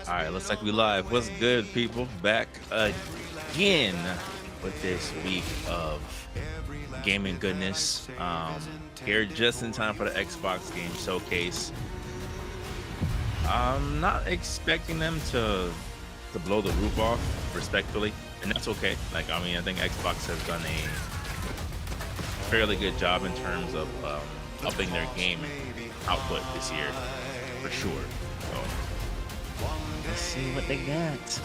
All right, looks like we live. What's good, people? Back again with this week of gaming goodness. Here just in time for the Xbox game showcase. I'm not expecting them to blow the roof off, respectfully, and that's okay. Like, I mean, I think Xbox has done a fairly good job in terms of upping their game output this year, for sure. So let's see what they got.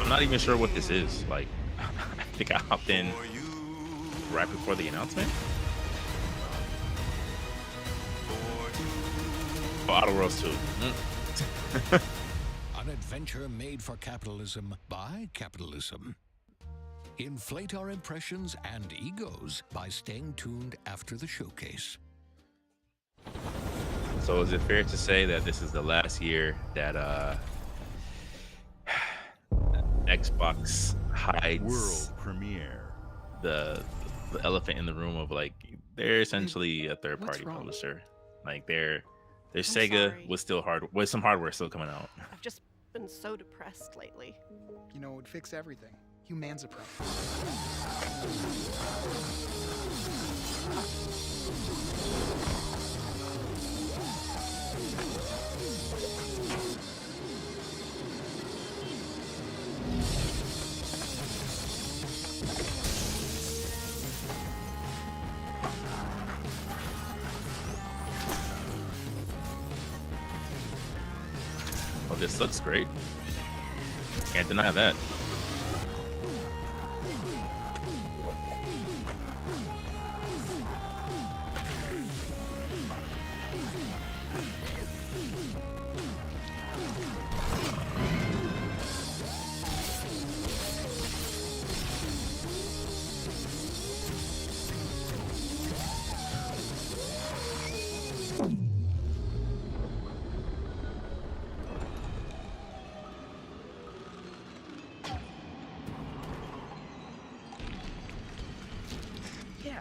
I'm not even sure what this is. Like, I think I hopped in right before the announcement. Oh, Outer Worlds 2. An adventure made for capitalism by capitalism. Inflate our impressions and egos by staying tuned after the showcase. So is it fair to say that this is the last year that Xbox hides world premiere the elephant in the room of, like, they're essentially a third-party publisher. Like, they're Sega sorry. with some hardware still coming out. I've just been so depressed lately. You know, it would fix everything. Humanzapro. Oh, this looks great. Can't deny that. Yeah,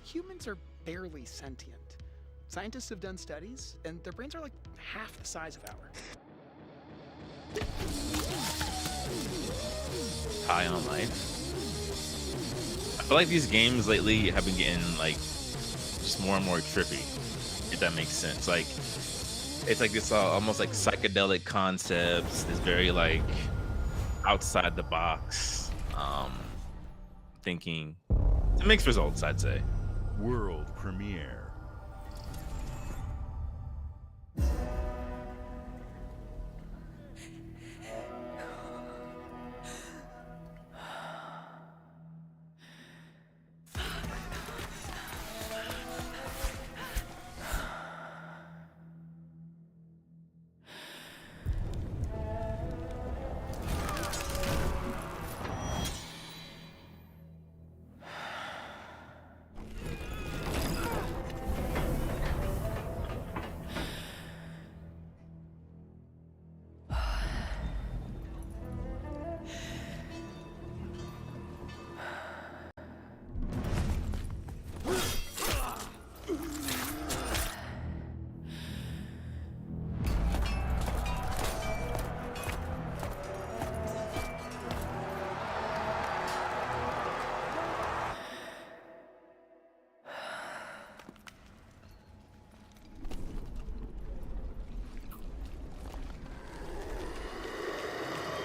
humans are barely sentient. Scientists have done studies, and their brains are like half the size of ours. High on life. I feel like these games lately have been getting, like, just more and more trippy, if that makes sense. Like, it's like this almost like psychedelic concepts. This very, like, outside the box thinking. It's mixed results, I'd say. world premiere.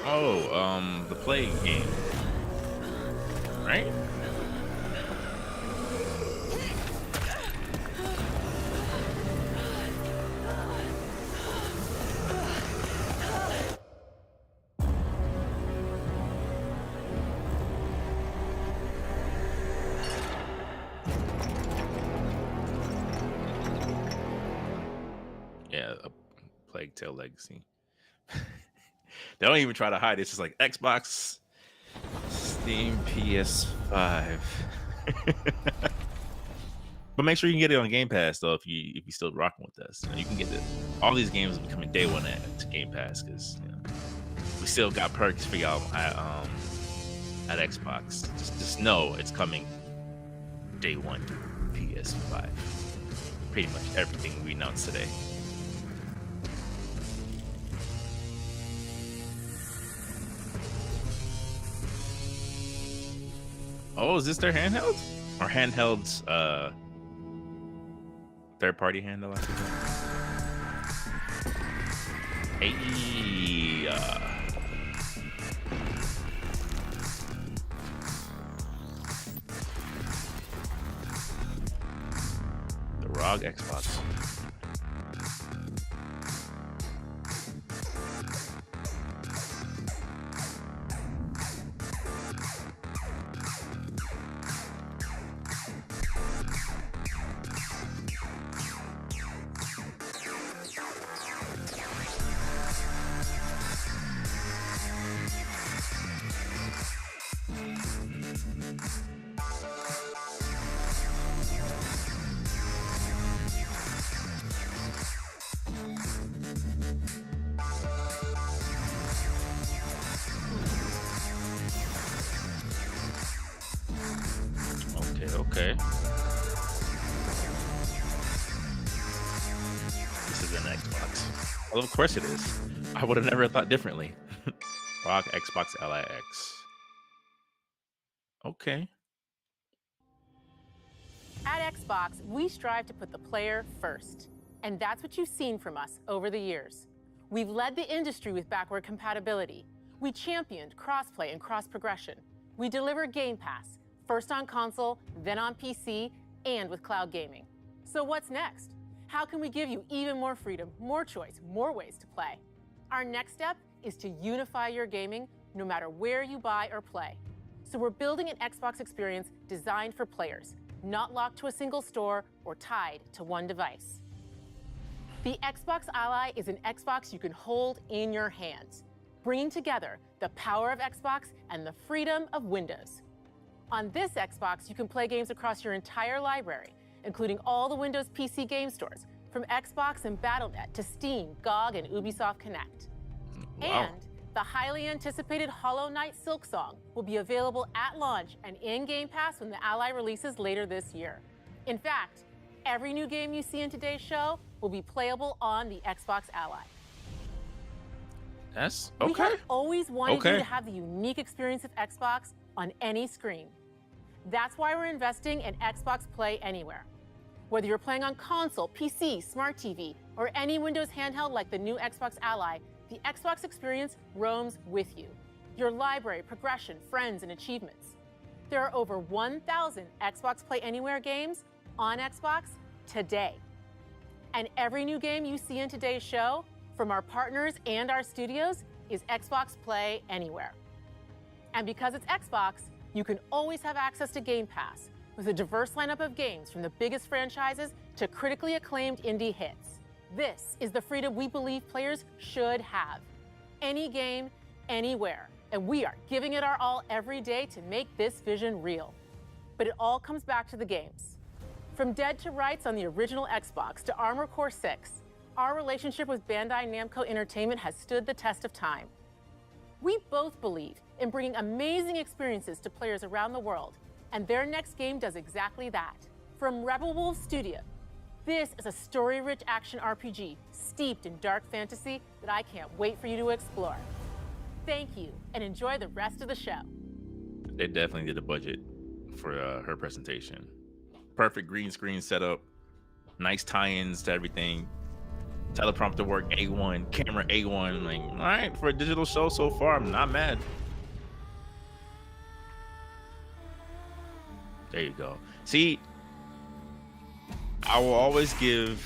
Oh, the Plague game, right? Yeah, a Plague Tale Legacy. They don't even try to hide it. It's just like Xbox, Steam, PS5. But make sure you can get it on Game Pass though if you still rocking with us. You can get all these games becoming day one at Game Pass because we still got perks for y'all at Xbox. Just know it's coming day one, PS5. Pretty much everything we announced today. Oh, is this their handheld? Or handheld's third party handle, I think. Hey, the ROG Xbox. Okay. This is an Xbox. Well, of course it is. I would have never thought differently. ROG Xbox LIX. Okay. At Xbox, we strive to put the player first. And that's what you've seen from us over the years. We've led the industry with backward compatibility. We championed crossplay and cross-progression. We delivered Game Pass, first on console, then on PC, and with cloud gaming. So what's next? How can we give you even more freedom, more choice, more ways to play? Our next step is to unify your gaming no matter where you buy or play. So we're building an Xbox experience designed for players, not locked to a single store or tied to one device. The Xbox Ally is an Xbox you can hold in your hands, bringing together the power of Xbox and the freedom of Windows. On this Xbox, you can play games across your entire library, including all the Windows PC game stores, from Xbox and Battle.net to Steam, GOG, and Ubisoft Connect. Wow. And the highly anticipated Hollow Knight Silksong will be available at launch and in Game Pass when the Ally releases later this year. In fact, every new game you see in today's show will be playable on the Xbox Ally. That's We okay. have always wanted Okay. you to have the unique experience of Xbox on any screen. That's why we're investing in Xbox Play Anywhere. Whether you're playing on console, PC, smart TV, or any Windows handheld like the new Xbox Ally, the Xbox experience roams with you. Your library, progression, friends, and achievements. There are over 1,000 Xbox Play Anywhere games on Xbox today. And every new game you see in today's show, from our partners and our studios, is Xbox Play Anywhere. And because it's Xbox, you can always have access to Game Pass with a diverse lineup of games from the biggest franchises to critically acclaimed indie hits. This is the freedom we believe players should have. Any game, anywhere. And we are giving it our all every day to make this vision real. But it all comes back to the games. From Dead to Rights on the original Xbox to Armored Core 6, our relationship with Bandai Namco Entertainment has stood the test of time. We both believe in bringing amazing experiences to players around the world, and their next game does exactly that. From Rebel Wolf Studio, this is a story-rich action RPG steeped in dark fantasy that I can't wait for you to explore. Thank you, and enjoy the rest of the show. They definitely did a budget for her presentation. Perfect green screen setup, nice tie-ins to everything. Teleprompter work A1, camera A1. Like, all right, for a digital show so far, I'm not mad. There you go. See, I will always give,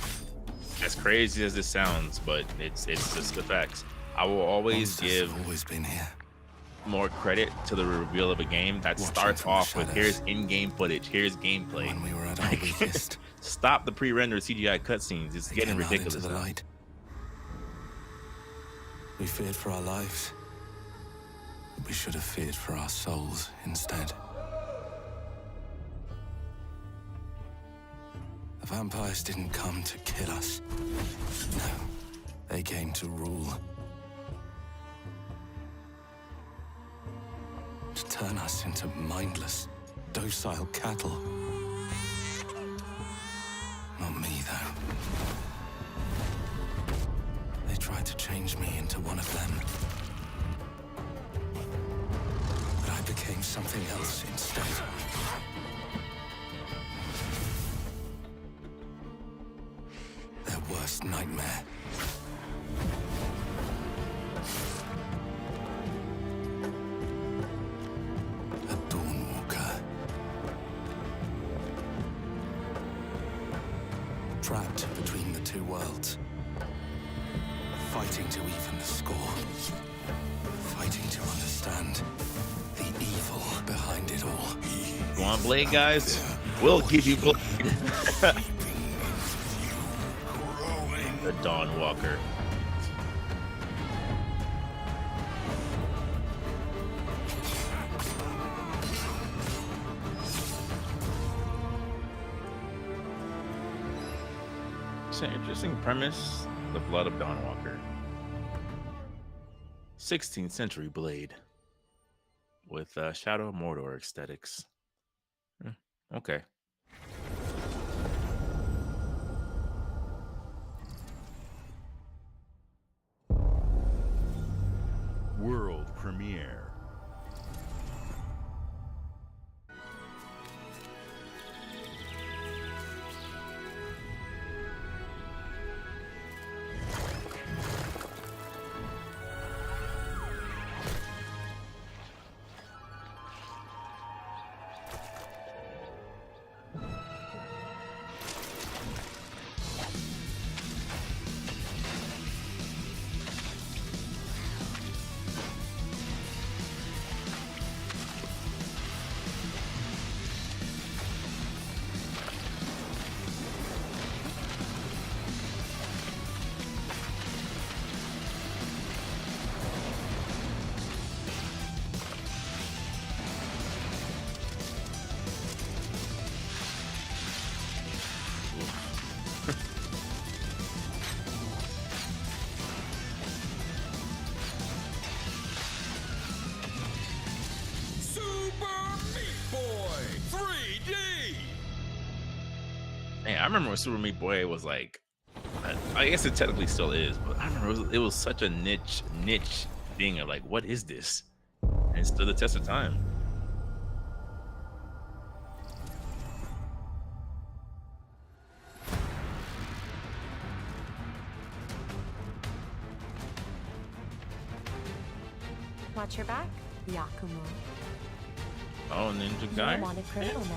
as crazy as this sounds, but it's just the facts. I will always give been here. more credit to the reveal of a game that starts from the off with shadows. here's in-game footage, here's gameplay. When we were at our weakest, Stop the pre-rendered CGI cutscenes. It's they getting came out ridiculous into the now. light. We feared for our lives. We should have feared for our souls instead. The vampires didn't come to kill us. No, they came to rule. to turn us into mindless, docile cattle. Not me, though. They tried to change me into one of them. But I became something else instead. Their worst nightmare. A Dawnwalker. Trapped between the two worlds. Fighting to even the score. Fighting to understand the evil behind it all. You want Blade, guys? We'll give you Blade. The Dawnwalker. It's an interesting premise. The blood of Dawnwalker. 16th century Blade with Shadow of Mordor aesthetics. Okay. World premiere. Man, I remember when Super Meat Boy was like, I guess it technically still is, but I remember it was such a niche thing of like, what is this? And it stood the test of time. Watch your back, Yakumo. Oh, Ninja You're Guy? a wanted criminal now.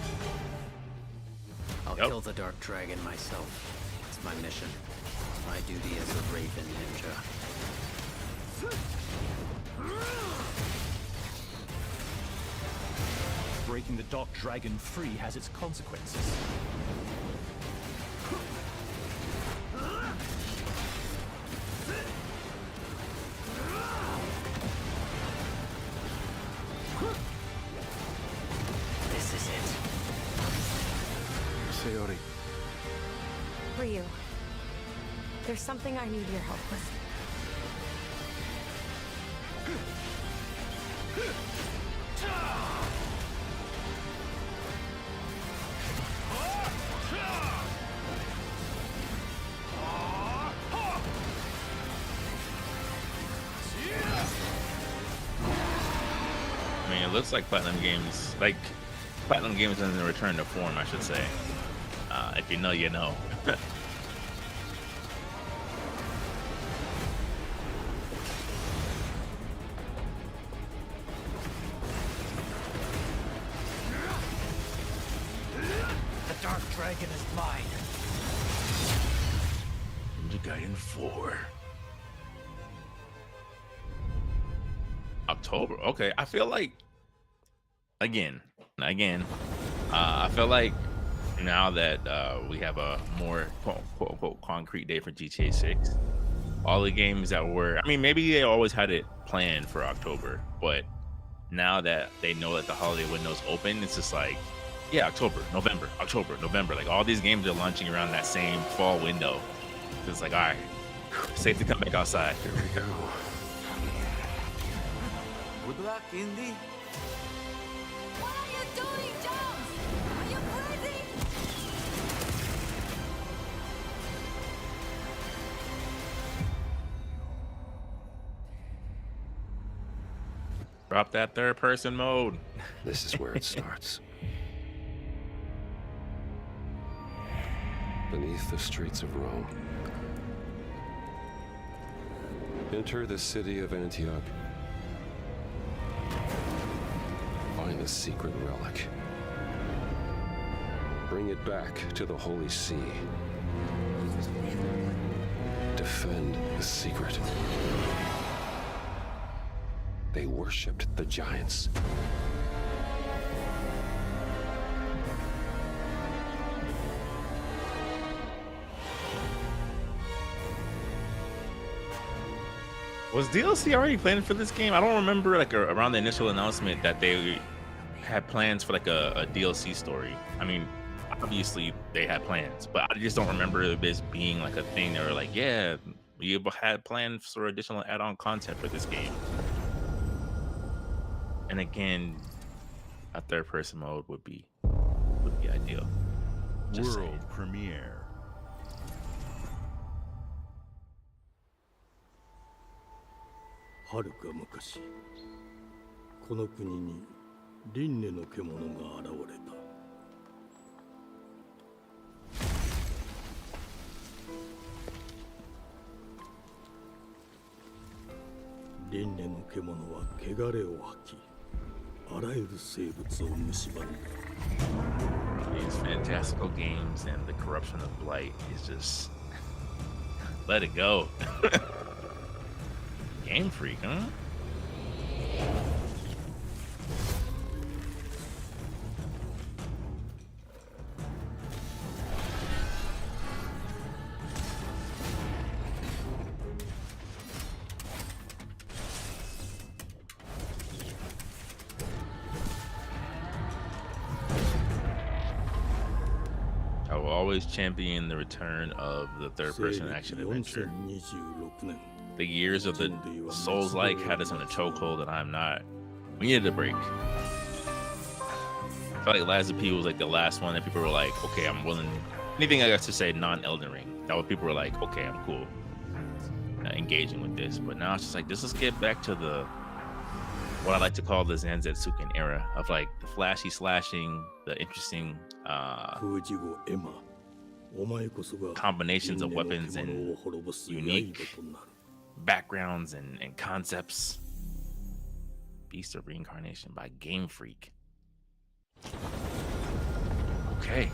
I'll Yep. kill the Dark Dragon myself. It's my mission. My duty as a Raven Ninja. Breaking the Dark Dragon free has its consequences. This is it. Sayori. Ryu, there's something I need your help with. I mean, it looks like Platinum Games in the return to form, I should say. If you know, you know. The Dark Dragon is mine. Ninja Gaiden 4. October. Okay, I feel like again, I feel like now that we have a more quote unquote concrete date for GTA 6, all the games that were, I mean, maybe they always had it planned for October, but now that they know that the holiday window's open, it's just like, yeah, October, November, like all these games are launching around that same fall window. It's like, all right, safe to come back outside. Good luck, Indy. What are you doing, Jones? Are you crazy? Drop that third person mode. This is where it starts. Beneath the streets of Rome. Enter the city of Antioch. Find the secret relic. Bring it back to the Holy See. Defend the secret. They worshipped the giants. Was DLC already planned for this game? I don't remember like around the initial announcement that they had plans for like a DLC story. I mean, obviously they had plans, but I just don't remember this being like a thing. They were like, yeah, we had plans for additional add-on content for this game. And again, a third-person mode would be ideal. Just World saying. premiere. はるか昔、この国に輪廻の獣が現れた。輪廻の獣は汚れを吐き、あらゆる生物を蝕んだ。 These fantastical games and the corruption of blight is just let it go. Game Freak, huh? I will always champion the return of the third-person action adventure. The years of the Souls-like had us in a chokehold, and I'm not. We needed a break. I felt like Lies of P was like the last one that people were like, okay, I'm willing. Anything I got to say non-Elden Ring. That was people were like, okay, I'm cool engaging with this. But now it's just like, let's get back to the what I like to call the Zanzetsuken era of like the flashy slashing, the interesting combinations of weapons and unique backgrounds and concepts. Beast of Reincarnation by Game Freak. Okay.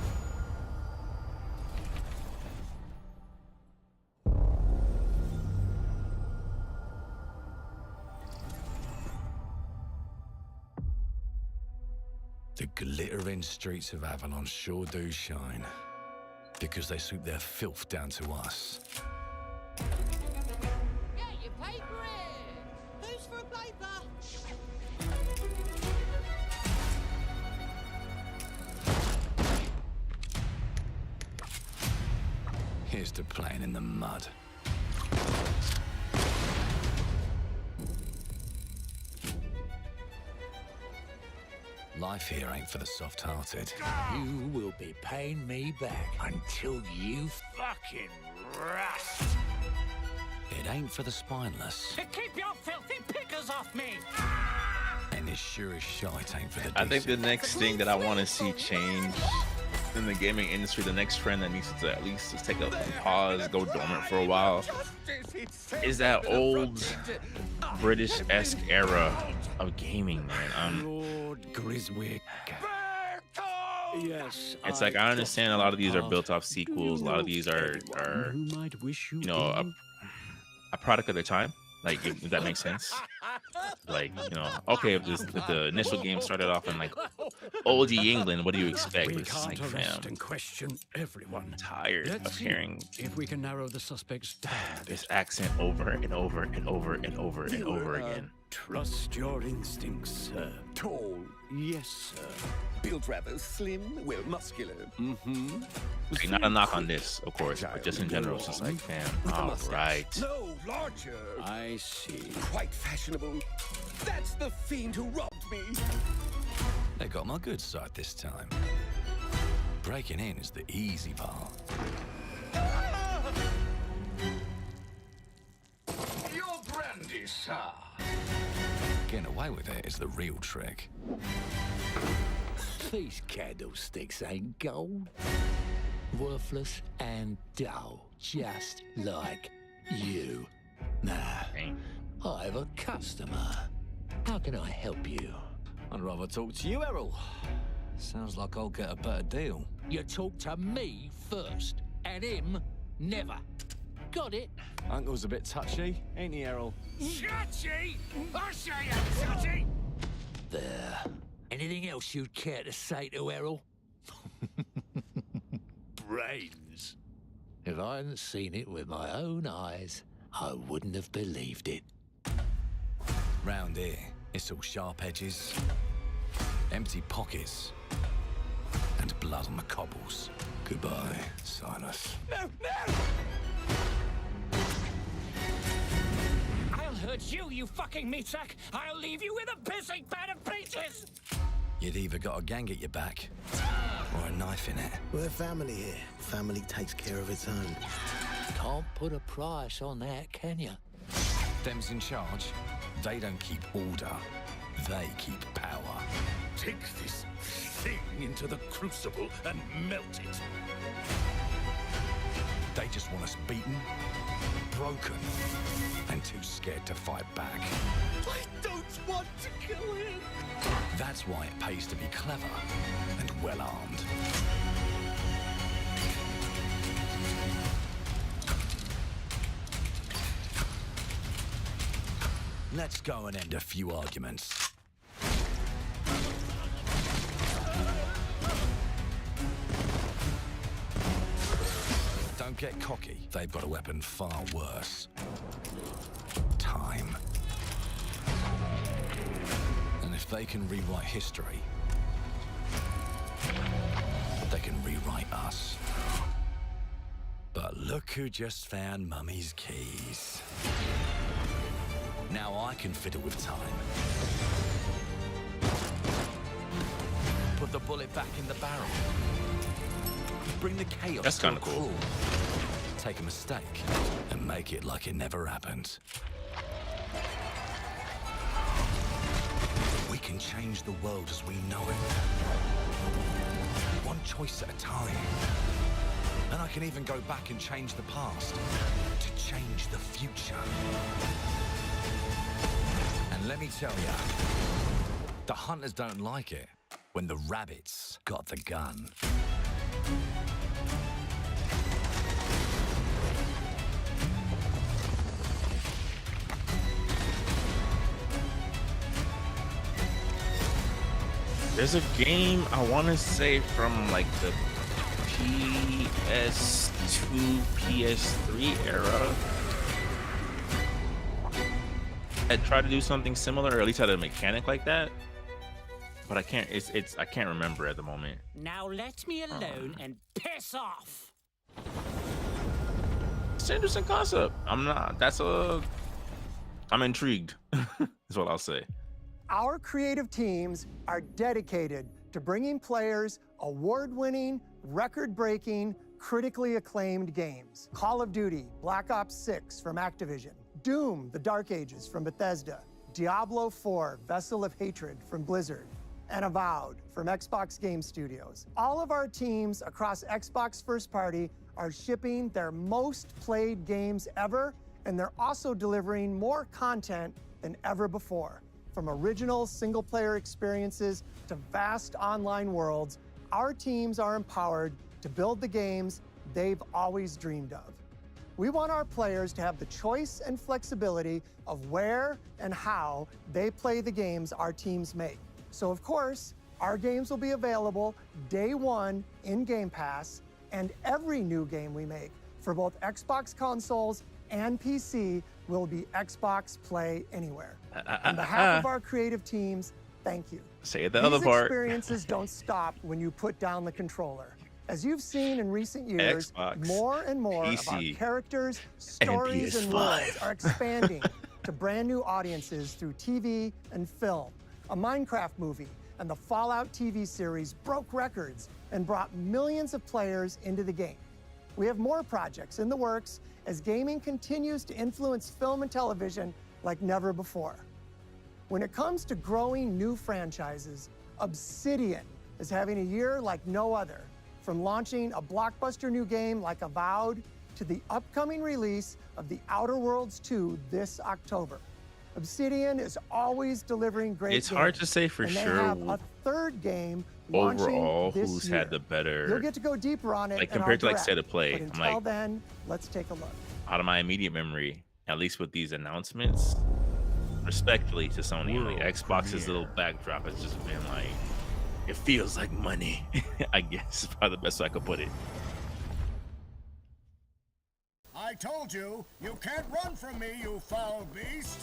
The glittering streets of Avalon sure do shine, because they suit their filth down to us. Yeah, you pay for it. Who's for a paper? Here's to playing in the mud. Life here ain't for the soft-hearted. You will be paying me back until you fucking rust. It ain't for the spineless. Keep your filthy pickers off me! And it sure as shite ain't for the I think the decent. next thing that I want to see change in the gaming industry, the next trend that needs to at least just take a pause, go dormant for a while, is that old British-esque era of gaming, man. Lord Griswick. Yes. It's like I understand a lot of these are built off sequels. A lot of these are you know, a product of their time. Like if that makes sense. Like, you know, okay, if the initial game started off in like OG England, what do you expect? We It's just can't like, arrest fam, and question everyone. I'm tired Let's of see hearing if we can narrow the suspects down. this accent over and over and over and over and over again. Trust your instincts, sir. Tall, yes, sir. Built rather slim, well, muscular. Mm-hmm. Like, not a knock on this, of course, but just in general, it's just like, fam, all right. No, larger. I see. Quite fashionable. That's the fiend who robbed me. They got my good side this time. Breaking in is the easy part. Your brandy, sir. Getting away with it is the real trick. These candlesticks ain't gold. Worthless and dull, just like you. Nah, I have a customer. How can I help you? I'd rather talk to you, Errol. Sounds like I'll get a better deal. You talk to me first, and him never. Got it? Uncle's a bit touchy, ain't he, Errol? Touchy? I say I'm touchy! There. Anything else you'd care to say to Errol? Brains. If I hadn't seen it with my own eyes, I wouldn't have believed it. Round here, it's all sharp edges, empty pockets, and blood on the cobbles. Goodbye, Silas. No, no! I'll hurt you, you fucking meatsack! I'll leave you with a pissing pan of peaches! You'd either got a gang at your back, or a knife in it. We're family here. Family takes care of its own. Can't put a price on that, can you? Them's in charge. They don't keep order. They keep power. Take this thing into the crucible and melt it. They just want us beaten, broken, and too scared to fight back. I don't want to kill him. That's why it pays to be clever and well-armed. Let's go and end a few arguments. Don't get cocky. They've got a weapon far worse. Time. And if they can rewrite history, they can rewrite us. But look who just found Mummy's keys. Now I can fiddle with time. Put the bullet back in the barrel. Bring the chaos That's to kinda a cool. crawl. Take a mistake and make it like it never happened. We can change the world as we know it. One choice at a time. And I can even go back and change the past to change the future. And let me tell ya, the hunters don't like it when the rabbits got the gun. There's a game I want to say from like the PS2, PS3 era that tried to do something similar, or at least had a mechanic like that. But I can't. I can't remember at the moment. Now let me alone and piss off. It's an interesting concept. I'm intrigued. Is what I'll say. Our creative teams are dedicated to bringing players award-winning, record-breaking, critically acclaimed games. Call of Duty, Black Ops 6 from Activision, Doom, The Dark Ages from Bethesda, Diablo 4, Vessel of Hatred from Blizzard, and Avowed from Xbox Game Studios. All of our teams across Xbox First Party are shipping their most played games ever, and they're also delivering more content than ever before. From original single-player experiences to vast online worlds, our teams are empowered to build the games they've always dreamed of. We want our players to have the choice and flexibility of where and how they play the games our teams make. So of course, Our games will be available day one in Game Pass, and every new game we make for both Xbox consoles and PC will be Xbox Play Anywhere. On behalf of our creative teams, thank you. Say the other part. These experiences don't stop when you put down the controller. As you've seen in recent years, Xbox, more and more of our PC, characters, stories, and worlds are expanding to brand new audiences through TV and film. A Minecraft movie and the Fallout TV series broke records and brought millions of players into the game. We have more projects in the works as gaming continues to influence film and television like never before. When it comes to growing new franchises, Obsidian is having a year like no other. From launching a blockbuster new game like Avowed to the upcoming release of The Outer Worlds 2 this October. Obsidian is always delivering great games. It's hard to say for and they sure have a third game overall launching this who's year. had the better, You'll get to go deeper on it like in our compared to like direct, State of Play. but I'm until like, then, let's take a look. out of my immediate memory, at least with these announcements, respectfully to Sony, like Xbox's little backdrop has just been like, it feels like money. I guess is probably the best way I could put it. I told you, you can't run from me, you foul beast!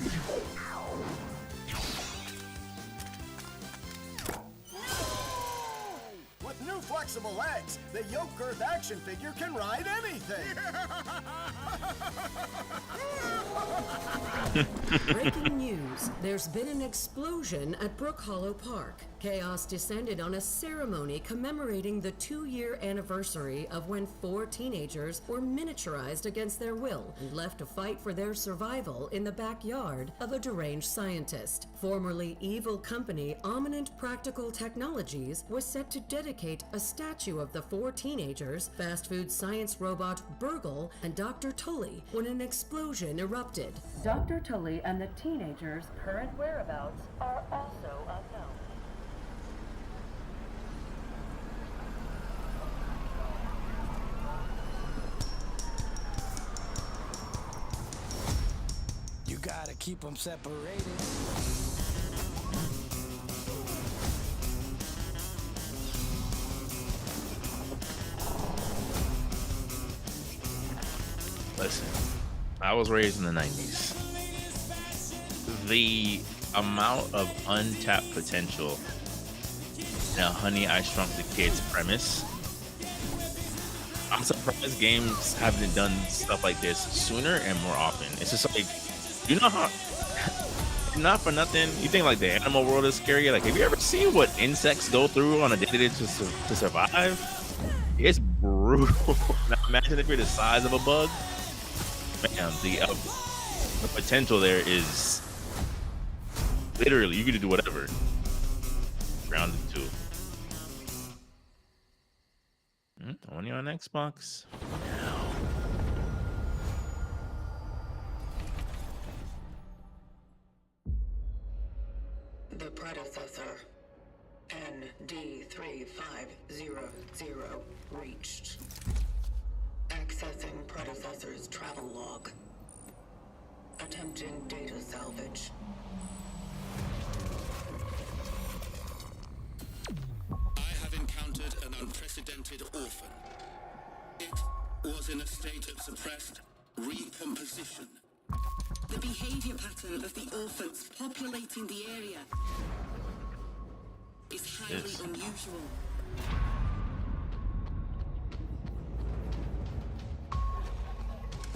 With new flexible legs, the yoke girth action figure can ride anything! Breaking news. There's been an explosion at Brook Hollow Park. Chaos descended on a ceremony commemorating the 2-year anniversary of when 4 teenagers were miniaturized against their will and left to fight for their survival in the backyard of a deranged scientist. Formerly evil company Ominent Practical Technologies was set to dedicate a statue of the 4 teenagers, fast food science robot Burgle, and Dr. Tully when an explosion erupted. Dr. Tully and the teenagers' current whereabouts are also unknown. You gotta keep them separated. Listen, I was raised in the 90s. The amount of untapped potential in a Honey, I Shrunk the Kids premise, I'm surprised games haven't done stuff like this sooner and more often. It's just like, you know how, not for nothing, you think like the animal world is scary. Like, have you ever seen what insects go through on a day-to-day to survive? It's brutal. Now imagine if you're the size of a bug. Man, the potential there is literally, you can do whatever. Grounded too. Only on Xbox now. The predecessor, ND3500, reached. Accessing predecessor's travel log. Attempting data salvage. I have encountered an unprecedented orphan. It was in a state of suppressed recomposition. The behavior pattern of the orphans populating the area is highly unusual.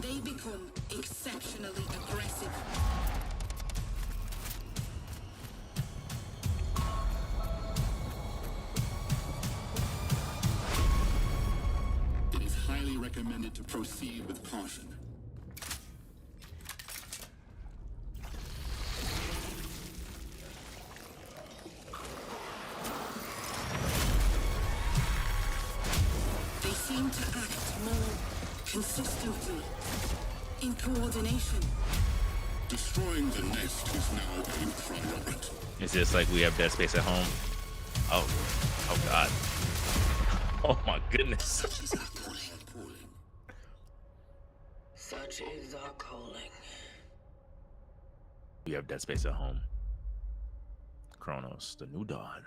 They become exceptionally aggressive. It is highly recommended to proceed with caution. They seem to act more consistently, in coordination. Destroying the nest is now a priority. It's just like we have Dead Space at home. Oh God. Oh my goodness. Such is our calling. We have Dead Space at home. Chronos, the New Dawn.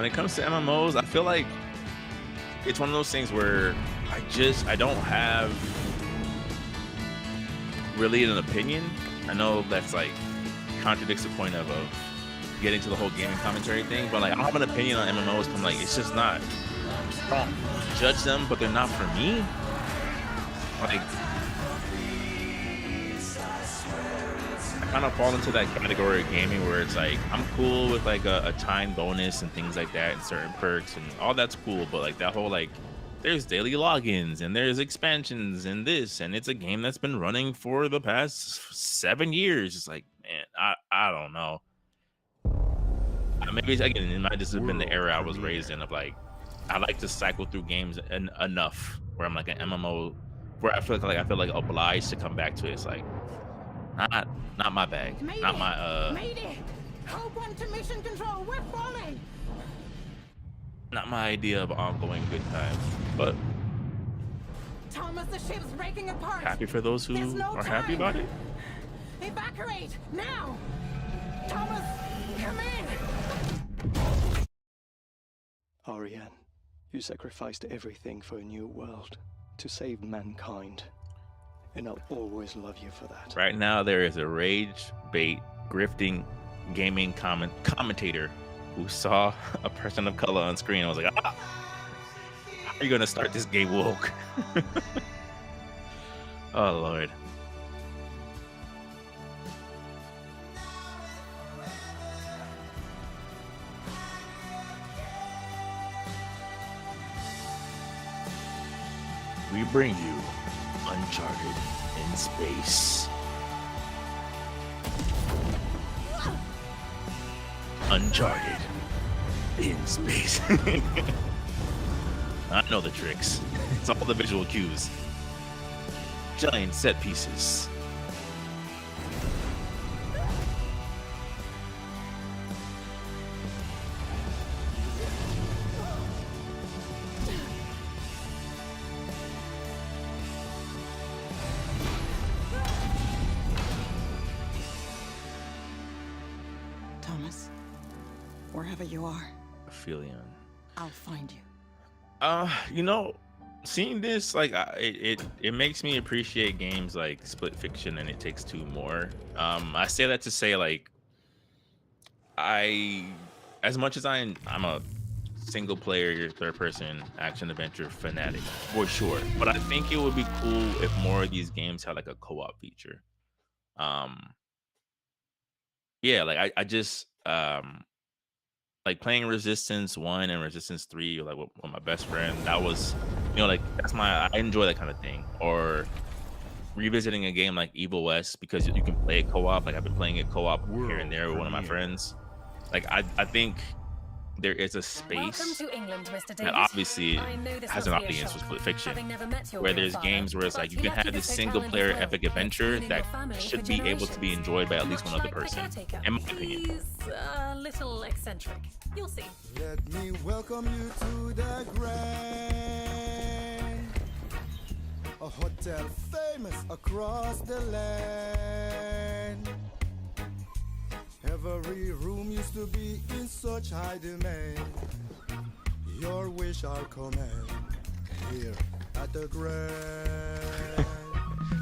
when it comes to MMOs, I feel like it's one of those things where I don't have really an opinion. I know that's like contradicts the point of getting to the whole gaming commentary thing, but like I don't have an opinion on MMOs. I'm like, it's just not. I don't judge them, but they're not for me. Like, I kind of fall into that category of gaming where it's like I'm cool with like a time bonus and things like that and certain perks and all that's cool, but like that whole like there's daily logins and there's expansions and this, and it's a game that's been running for the past 7 years. It's like, man, I don't know. Maybe again, it might just have been the era I was raised in of like I like to cycle through games enough where I'm like an MMO where I feel like obliged to come back to it. It's like not my bag. Mayday, not my Mayday! Hold on to mission control, we're falling! Not my idea of ongoing good times. But Thomas, the ship's breaking apart. Happy for those who are happy about it. Evacuate now! Thomas, come in! Ariane, you sacrificed everything for a new world to save mankind. And I'll always love you for that. Right now, there is a rage bait grifting gaming commentator who saw a person of color on screen and was like, how are you gonna start this gay woke? Oh Lord. We bring you Uncharted in space. Uncharted in space. I know the tricks. It's all the visual cues. Giant set pieces. Thomas, wherever you are, Aphelion. I'll find you. You know, seeing this, like, it makes me appreciate games like Split Fiction and It Takes Two more. I say that to say, like, as much as I'm a single player, third person action adventure fanatic for sure, but I think it would be cool if more of these games had like a co-op feature. Yeah, like I just like playing Resistance 1 and Resistance 3 like with my best friend. That was, you know, like I enjoy that kind of thing. Or revisiting a game like Evil West because you can play it co-op. Like I've been playing it co-op here and there with one of my friends. Like I think there is a space to England, Mr. that Davis. obviously Has has an audience for Split Fiction, where there's games where it's like you can have this single player epic adventure that should be able to be enjoyed by at least one other person, in my opinion. He's a little eccentric. You'll see. Let me welcome you to the Grand, a hotel famous across the land. Every room used to be in such high demand. Your wish our command here at the Grand.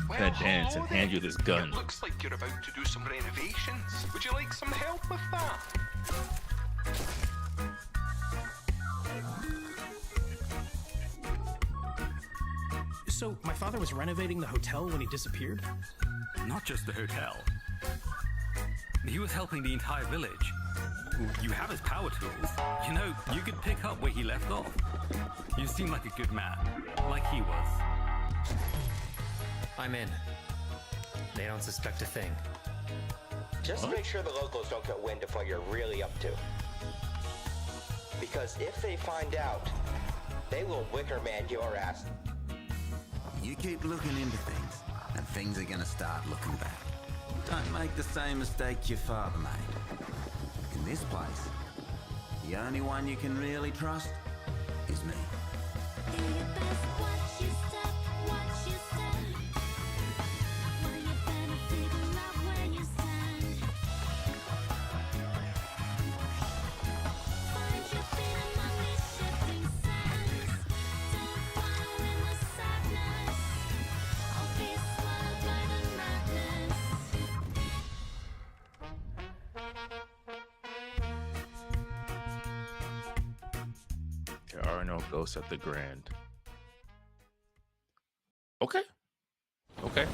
Gonna dance and hand you this gun. It looks like you're about to do some renovations. Would you like some help with that? So, my father was renovating the hotel when he disappeared? Not just the hotel. He was helping the entire village. You have his power tools. You know, you could pick up where he left off. You seem like a good man, like he was. I'm in. They don't suspect a thing. Just make sure the locals don't get wind of what you're really up to. Because if they find out, they will wicker man your ass. You keep looking into things, and things are gonna start looking back. Don't make the same mistake your father made. In this place, the only one you can really trust is me. There are no ghosts at the Grand. Okay. Okay.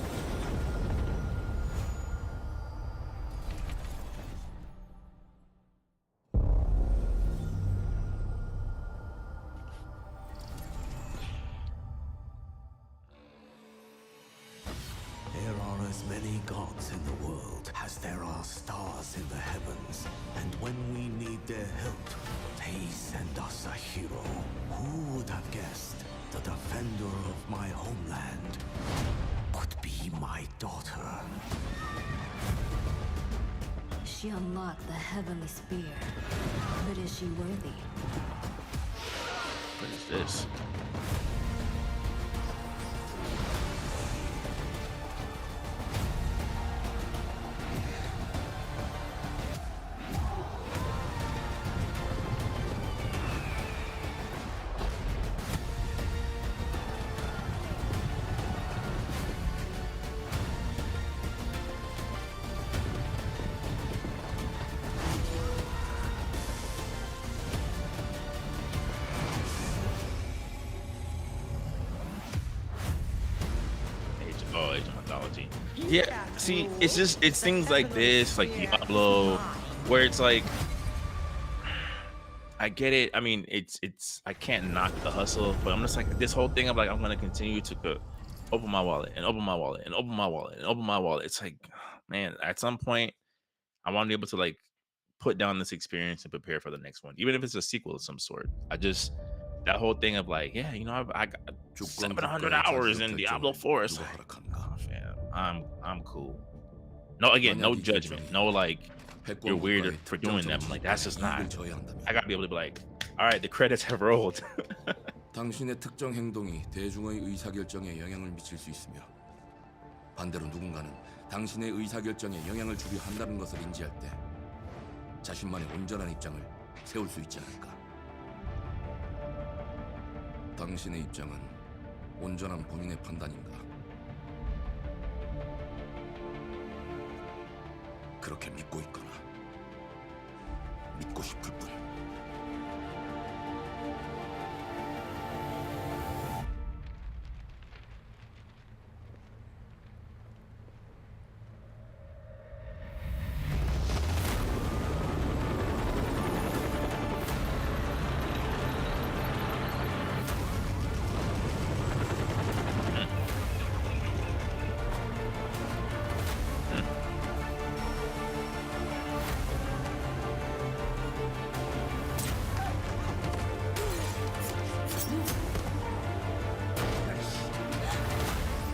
There are as many gods in the world as there are stars in the heavens. And when we need their help, they send us a hero. Who would have guessed the defender of my homeland would be my daughter? She unlocked the heavenly spear. But is she worthy? What is this? Age of mythology. Yeah, see, it's things like this, like Diablo, where it's like, I get it. I mean, I can't knock the hustle, but I'm just like, this whole thing, I'm like, I'm gonna continue to open my wallet and open my wallet and open my wallet and open my wallet. It's like, man, at some point, I want to be able to like put down this experience and prepare for the next one, even if it's a sequel of some sort. That whole thing of like, yeah, you know, I got 700 hours in Diablo 4. It's like, oh, fam, I'm cool. No, again, no judgment. No, like, you're weird for doing that. I'm like, that's just not. I gotta be able to be like, all right, the credits have rolled. 당신의 특정 행동이 대중의 의사결정에 영향을 미칠 수 있으며 반대로 누군가는 당신의 의사결정에 영향을 주려 한다는 것을 인지할 때 자신만의 온전한 입장을 세울 수 있지 않을까? 당신의 입장은 온전한 본인의 판단인가? 그렇게 믿고 있거나 믿고 싶을 뿐.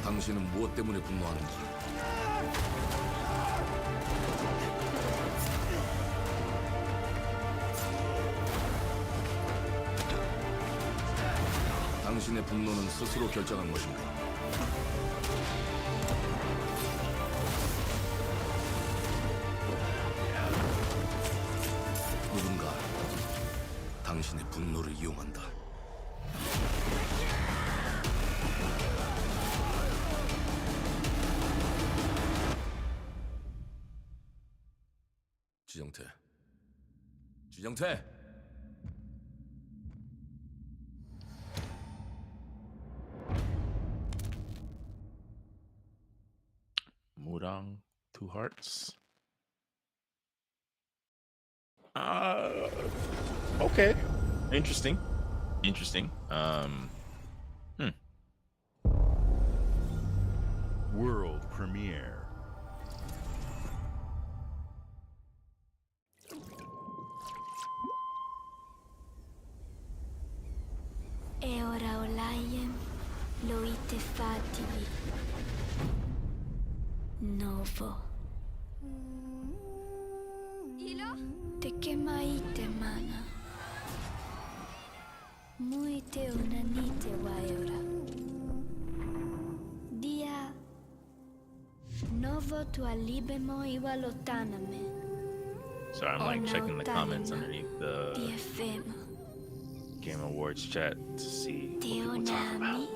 당신은 무엇 때문에 분노하는지 당신의 분노는 스스로 결정한 것인가? 누군가 당신의 분노를 이용한다. 지정태. Murang, 2 hearts. Okay. Interesting. World premiere. E ora olaiem loite fativi. Novo. Ilo? Te kemaite mana. Muite unanite waiora. Dia. Novo tu alibemo iwa lotaname. Sorry, I'm like checking the comments underneath the Diefemo. Game Awards chat to see what people talk about.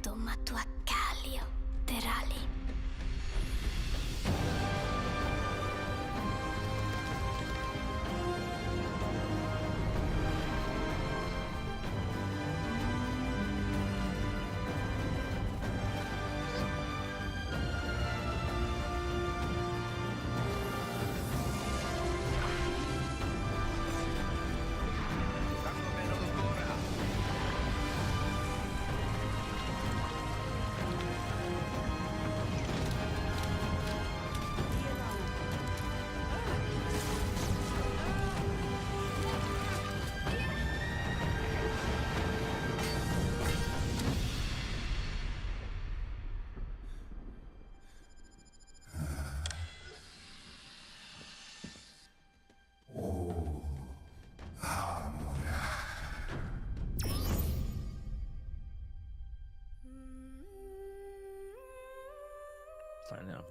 Toma tu accalio, Terali.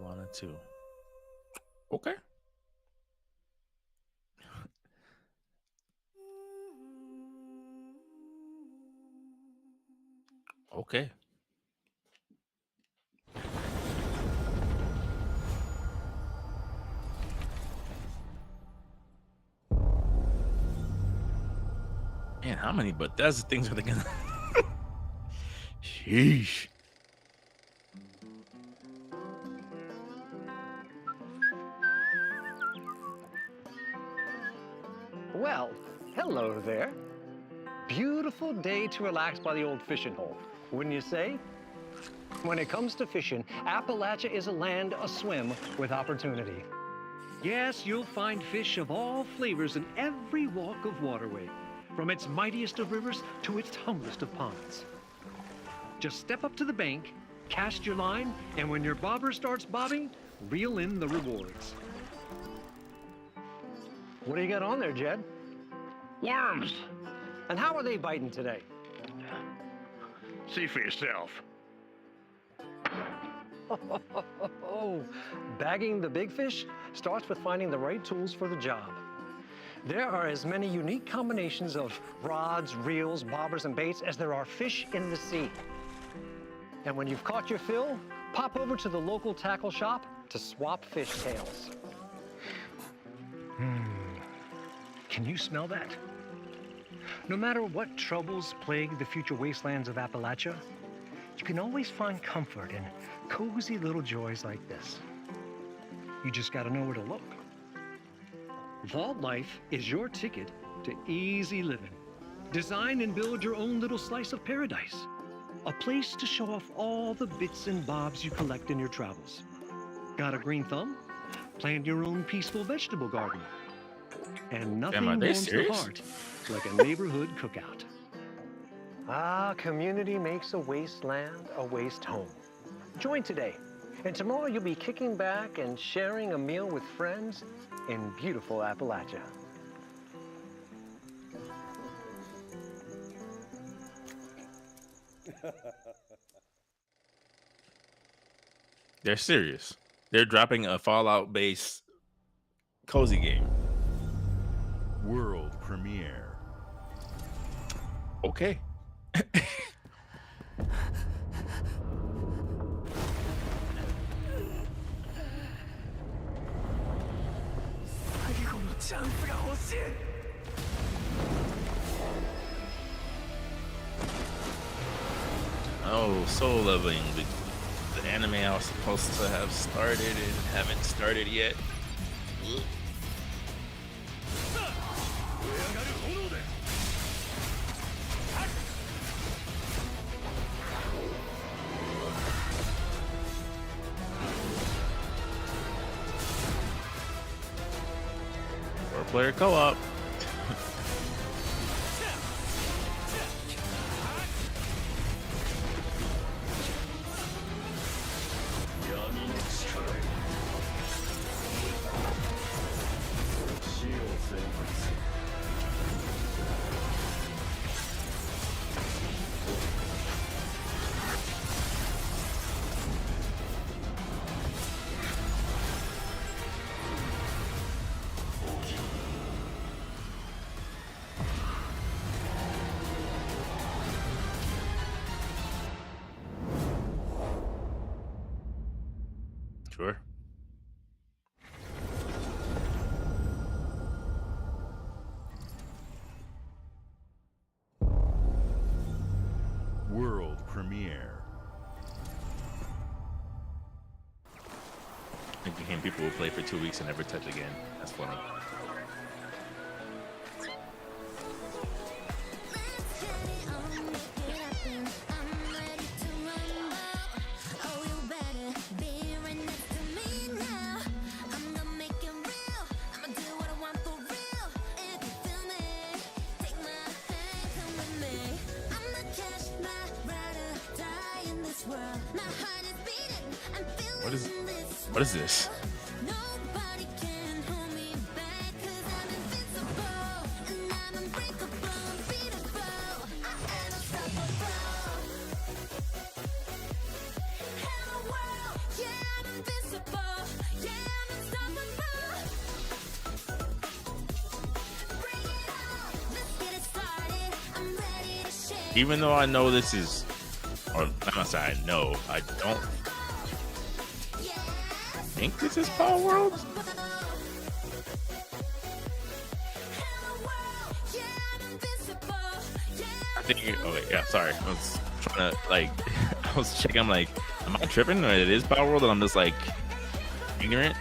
1 and 2. Okay. Okay. Man, how many Bethesda things are they gonna? Sheesh. Well, hello there. Beautiful day to relax by the old fishing hole, wouldn't you say? When it comes to fishing, Appalachia is a land aswim with opportunity. Yes, you'll find fish of all flavors in every walk of waterway, from its mightiest of rivers to its humblest of ponds. Just step up to the bank, cast your line, and when your bobber starts bobbing, reel in the rewards. What do you got on there, Jed? Worms. And how are they biting today? See for yourself. Bagging the big fish starts with finding the right tools for the job. There are as many unique combinations of rods, reels, bobbers, and baits as there are fish in the sea. And when you've caught your fill, pop over to the local tackle shop to swap fish tails. Can you smell that? No matter what troubles plague the future wastelands of Appalachia, you can always find comfort in cozy little joys like this. You just gotta know where to look. Vault Life is your ticket to easy living. Design and build your own little slice of paradise. A place to show off all the bits and bobs you collect in your travels. Got a green thumb? Plant your own peaceful vegetable garden. And nothing warms the heart like a neighborhood cookout. Ah, community makes a wasteland a waste home. Join today, and tomorrow you'll be kicking back and sharing a meal with friends in beautiful Appalachia. They're serious. They're dropping a Fallout-based cozy game. World premiere. Okay. Oh, Soul Leveling. The anime I was supposed to have started and haven't started yet. Ugh. Four-player co-op. Sure. World premiere. I think the game people will play for 2 weeks and never touch again. That's funny. What is this? Hello world, yeah, I'm invincible. even though I know this is, or I'm not saying I know, I don't think this is Power World. I think. Okay, yeah. Sorry, I was trying to like, I was checking. I'm like, am I tripping? Or it is Power World, and I'm just like ignorant.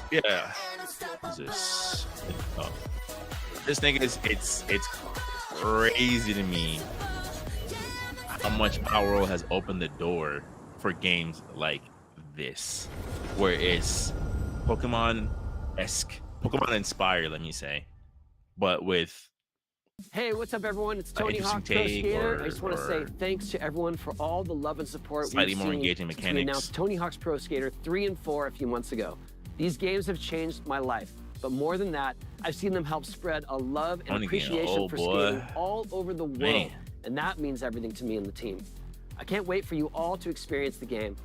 Yeah. What's this? Oh. This thing is it's crazy to me how much Power World has opened the door for games like this, where it's Pokemon-esque, Pokemon-inspired, let me say, but with Hey, what's up, everyone? It's Tony Hawk Pro Skater. I just want to say thanks to everyone for all the love and support slightly we've more seen engaging since we mechanics. announced Tony Hawk's Pro Skater 3 and 4 a few months ago. These games have changed my life, but more than that, I've seen them help spread a love and Only appreciation game. Oh, for boy. skating all over the world, Man. and that means everything to me and the team. I can't wait for you all to experience the game.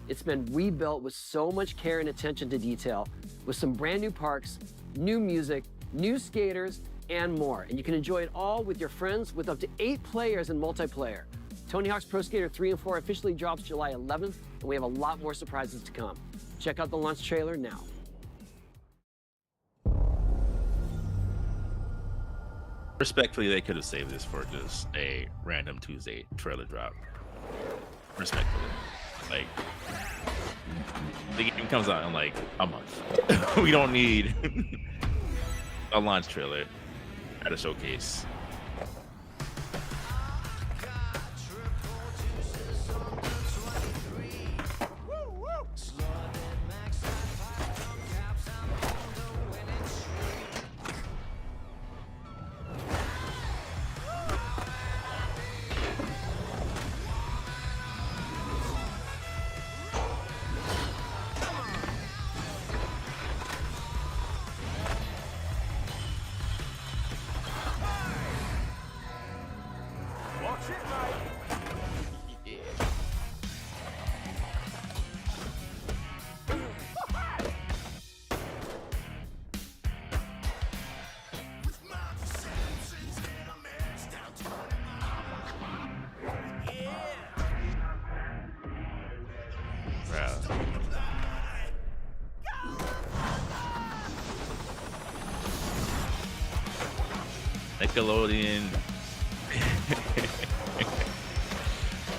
It's been rebuilt with so much care and attention to detail, with some brand new parks, new music, new skaters, and more. And you can enjoy it all with your friends with up to 8 players in multiplayer. Tony Hawk's Pro Skater 3 and 4 officially drops July 11th, and we have a lot more surprises to come. Check out the launch trailer now. Respectfully, they could have saved this for just a random Tuesday trailer drop. Respectfully, like the game comes out in like a month. We don't need a launch trailer at a showcase. Nickelodeon.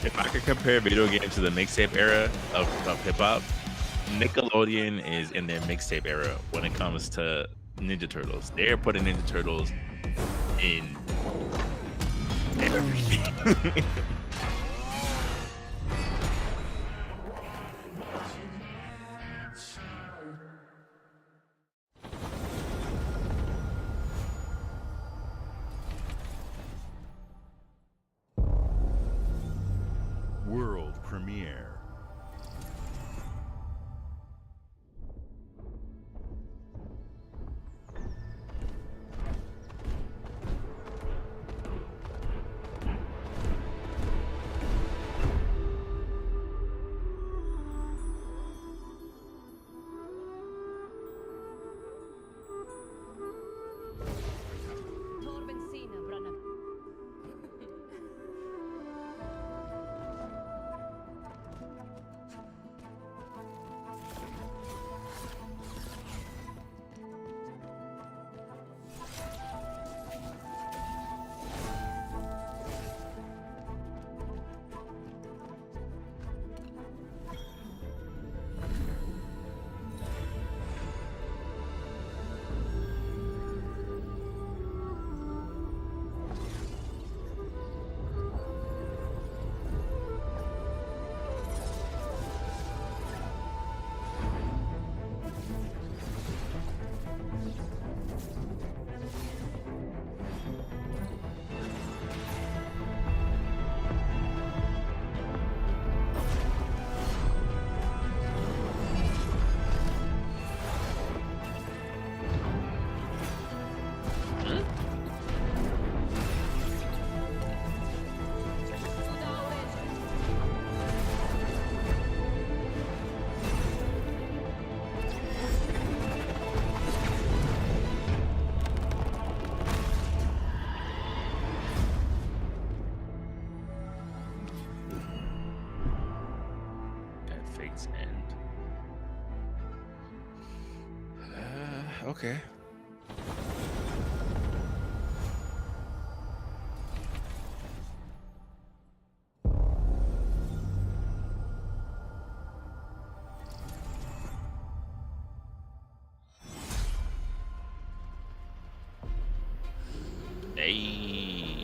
If I could compare video games to the mixtape era of hip hop, Nickelodeon is in their mixtape era when it comes to Ninja Turtles. They're putting Ninja Turtles in everything. World premiere. Okay. Hey.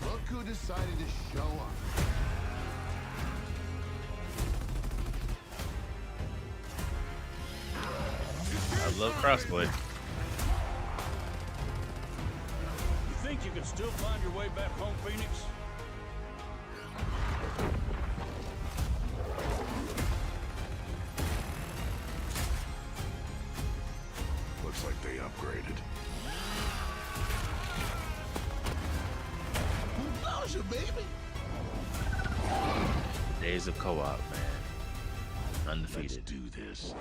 Look who decided to show up. I love crossplay. You think you can still find your way back home, Phoenix? Looks like they upgraded. Nausea, baby. Days of co-op, man. Undefeated. Let's do this.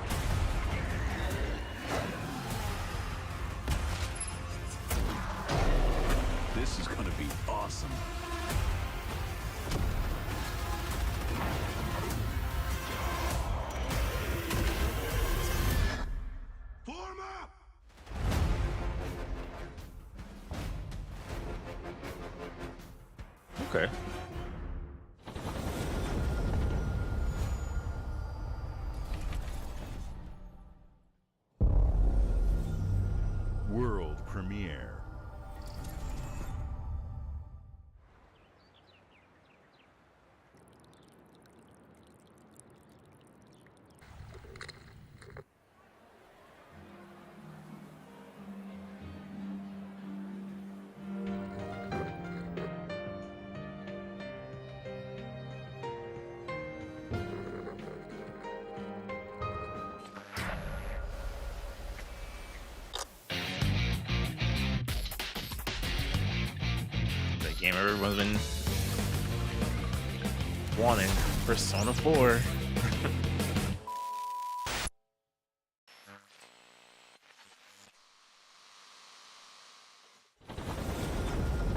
This is gonna be awesome. Form up! Okay. World premiere. The game everyone's been wanting. Persona 4.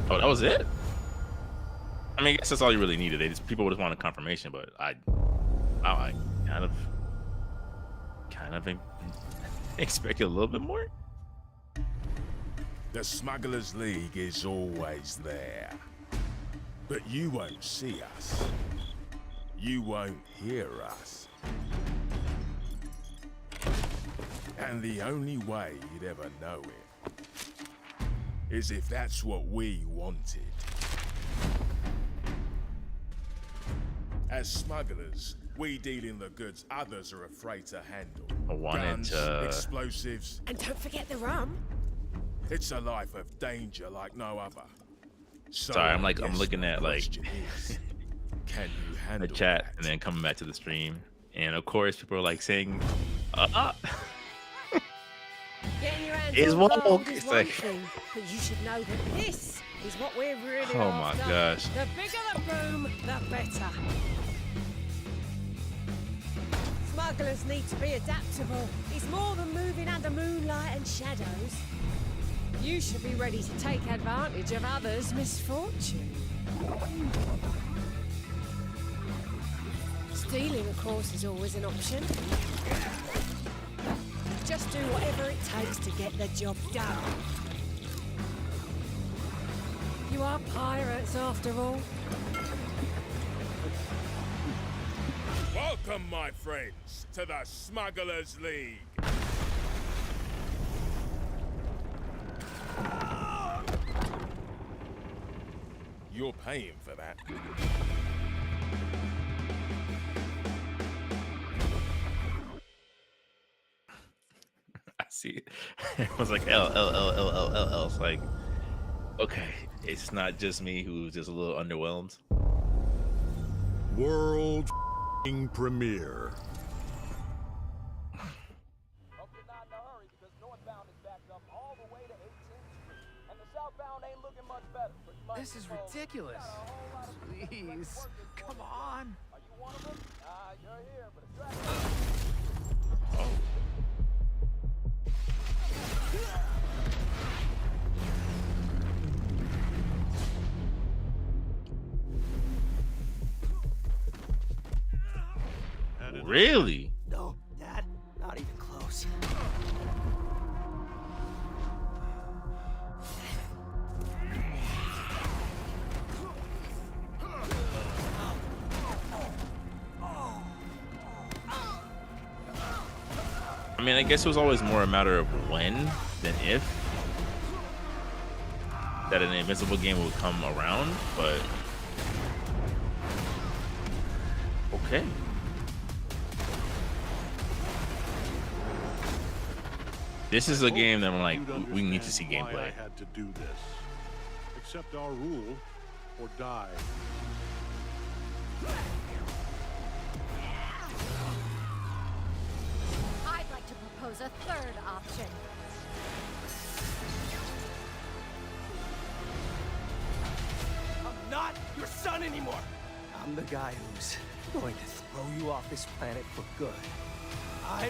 Oh, that was it? I mean, I guess that's all you really needed. People just wanted confirmation, but I kind of expected a little bit more. The Smugglers League is always there. But you won't see us. You won't hear us. And the only way you'd ever know it is if that's what we wanted. As smugglers, we deal in the goods others are afraid to handle. I wanted Guns, to... explosives. And don't forget the rum. It's a life of danger like no other. So Sorry, I'm I guess looking my at like question is, can you handle the chat that? and then coming back to the stream, and of course people are like saying, Getting your hands It's on woke. gold is It's one like- thing, but you should know that this is what we're really Oh my after. gosh. The bigger the room, the better. Smugglers need to be adaptable. It's more than moving under moonlight and shadows. You should be ready to take advantage of others' misfortune. Stealing, of course, is always an option. Just do whatever it takes to get the job done. You are pirates, after all. Welcome, my friends, to the Smugglers League. You're paying for that. I see it. It was like L. It's like, okay, it's not just me who's just a little underwhelmed. World premiere. This is ridiculous. Please, come on. Really? No, Dad, not even close. I mean, I guess it was always more a matter of when than if that an invincible game would come around, but okay. This is a game that I'm like, we need to see gameplay. I had to do this. Accept our rule or die. I'd like to propose a third option. I'm not your son anymore. I'm the guy who's going to throw you off this planet for good. I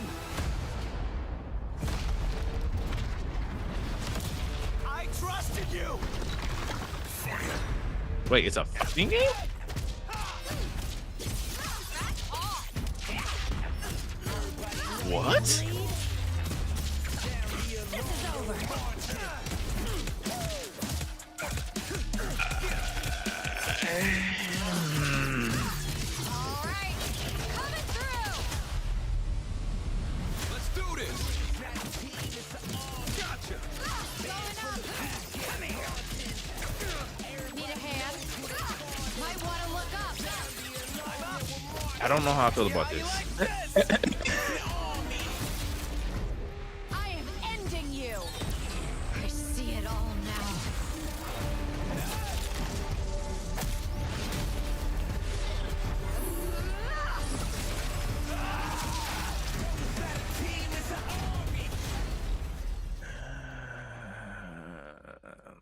trusted you. Wait, it's a fighting game? What? This is over. All right, coming through. Let's do this. Gotcha. Need a hand? Might want to look up. I don't know how I feel about this. I am ending you. I see it all now.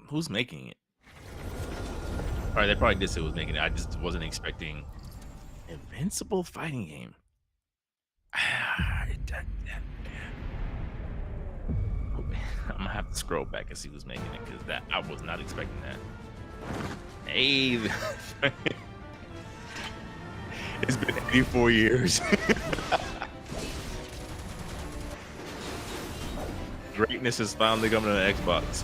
Who's making it? All right, they probably did say who was making it. I just wasn't expecting invincible fighting game. I'm gonna have to scroll back and see who's making it because that I was not expecting that. Hey, it's been 84 years. Greatness is finally coming to the Xbox.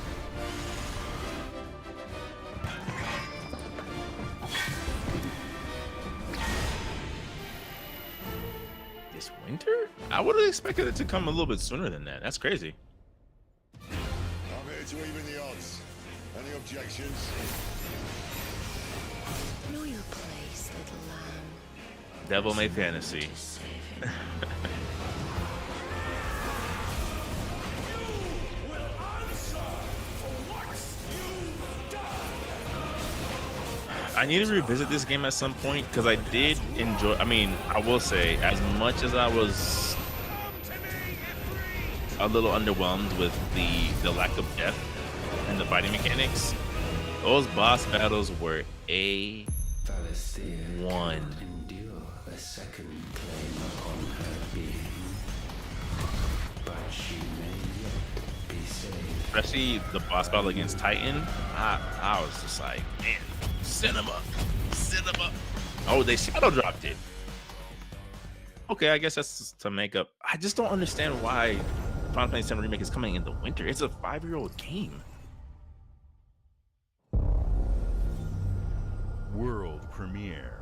This winter? I would have expected it to come a little bit sooner than that. That's crazy. I'm here to even the odds. Any objections? Know your place, little lamb. Devil May Fantasy. I need to revisit this game at some point because I did enjoy. I mean, I will say, as much as I was a little underwhelmed with the lack of depth and the fighting mechanics, those boss battles were A1. A second claim upon her being, but she may yet be saved. Especially the boss battle against Titan, I was just like, man, cinema. Oh, they shadow dropped it. Okay, I guess that's to make up. I just don't understand why Final Fantasy VII Remake is coming in the winter. It's a 5-year-old game. World premiere.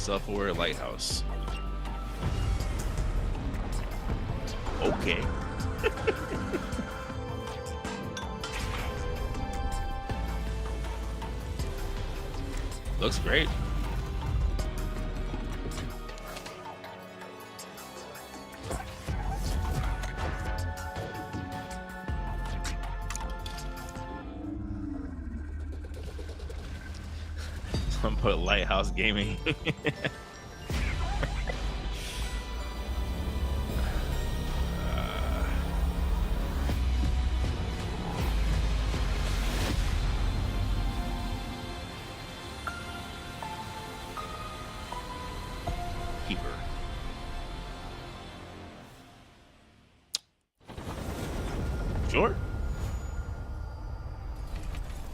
self-aware lighthouse. Okay. Looks great. Some put Lighthouse Gaming. Keeper. Sure.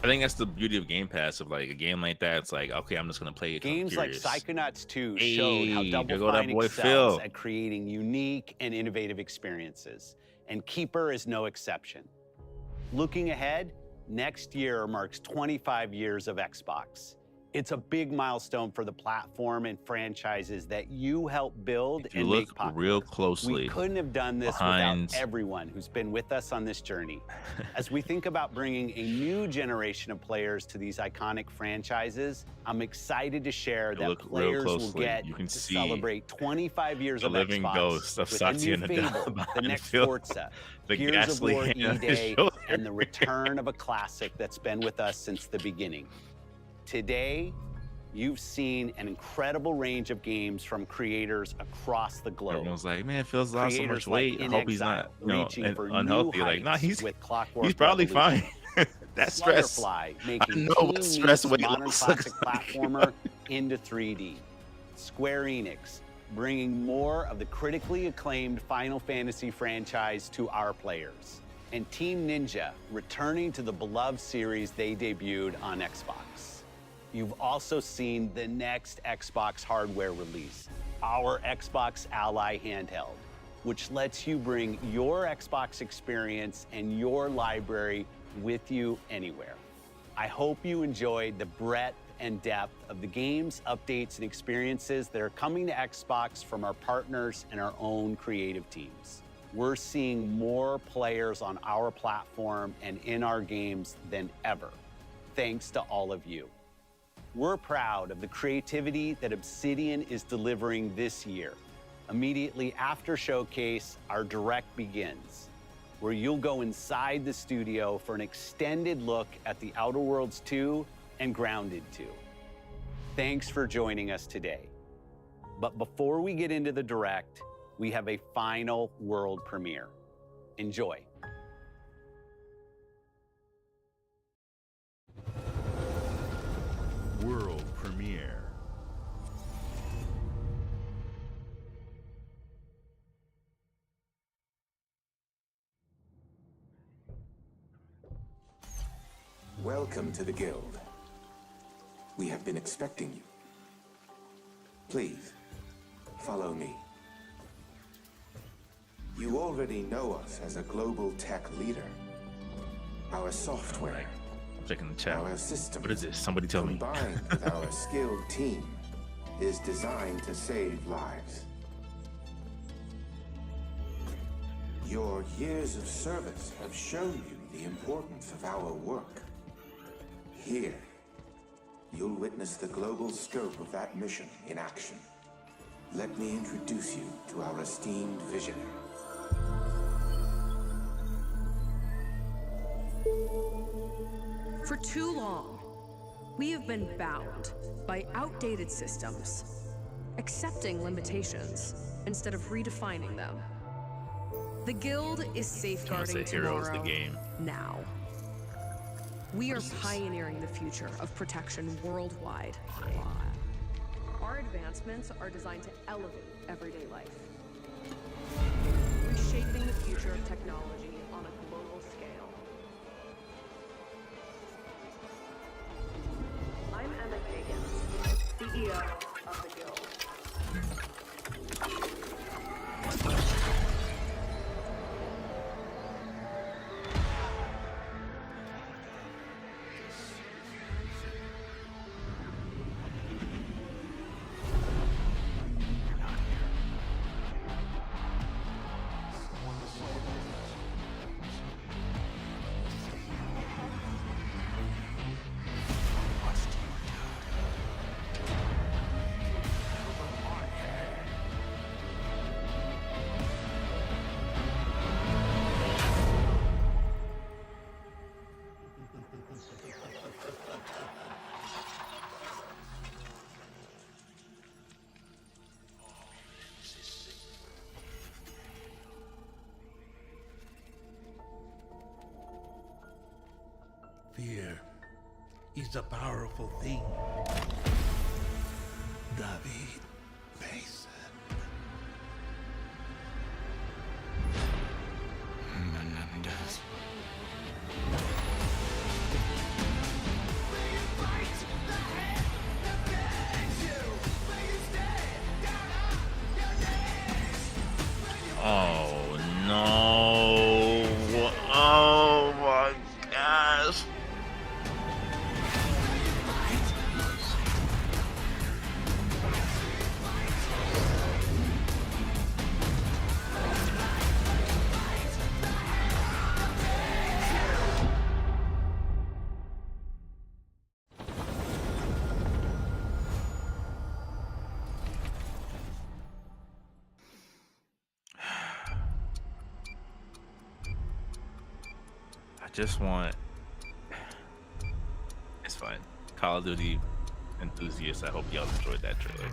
I think that's the beauty of Game Pass. Of like a game like that, it's like, okay, I'm just gonna play it. Games like Psychonauts 2 Hey, showed how there Double go that Fine boy excels Phil. at creating unique and innovative experiences, and Keeper is no exception. Looking ahead, next year marks 25 years of Xbox. It's a big milestone for the platform and franchises that you help build If you and look make popular. real closely, We couldn't have done this behind- without everyone who's been with us on this journey. As we think about bringing a new generation of players to these iconic franchises, I'm excited to share that look real players will closely, get you can to see celebrate 25 years the of living Xbox ghost of with a new Satya Nadella Fable, the behind next Phil. Forza, The Gears of ghastly War hand on his E-Day, shoulder. and the return of a classic that's been with us since the beginning. Today, you've seen an incredible range of games from creators across the globe. Everyone's like, man, Phil's lost so much Creators like weight. I In hope he's Exile, not, reaching for unhealthy. new Like, nah, heights with Clockwork he's probably Revolution. fine. That stress. Sluggerfly, I making know what Team stress Meat's weight modern looks classic like. platformer into 3D. Square Enix, bringing more of the critically acclaimed Final Fantasy franchise to our players. And Team Ninja, returning to the beloved series they debuted on Xbox. You've also seen the next Xbox hardware release, our Xbox Ally handheld, which lets you bring your Xbox experience and your library with you anywhere. I hope you enjoyed the breadth and depth of the games, updates, and experiences that are coming to Xbox from our partners and our own creative teams. We're seeing more players on our platform and in our games than ever, thanks to all of you. We're proud of the creativity that Obsidian is delivering this year. Immediately after Showcase, our Direct begins, where you'll go inside the studio for an extended look at The Outer Worlds 2 and Grounded 2. Thanks for joining us today. But before we get into the Direct, we have a final world premiere. Enjoy. World premiere. Welcome to the Guild. We have been expecting you. Please, follow me. You already know us as a global tech leader. Our software, I'm checking the chat. our system, What is this? Somebody tell me. combined with our skilled team, is designed to save lives. Your years of service have shown you the importance of our work. Here, you'll witness the global scope of that mission in action. Let me introduce you to our esteemed visionary. For too long, we have been bound by outdated systems, accepting limitations instead of redefining them. The Guild is safeguarding Heroes the tomorrow game. now. We are pioneering the future of protection worldwide. Our advancements are designed to elevate everyday life, reshaping the future of technology on a global scale. I'm Emma Kagan, CEO of the Guild. is a powerful thing. David Mason. Menendez. Oh no. Oh my gosh. I just want. It's fine. Call of Duty enthusiasts, I hope y'all enjoyed that trailer.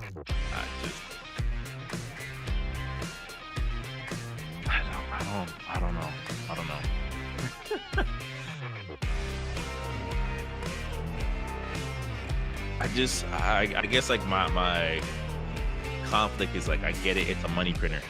I don't know. I guess like my conflict is like I get it. It's a money printer.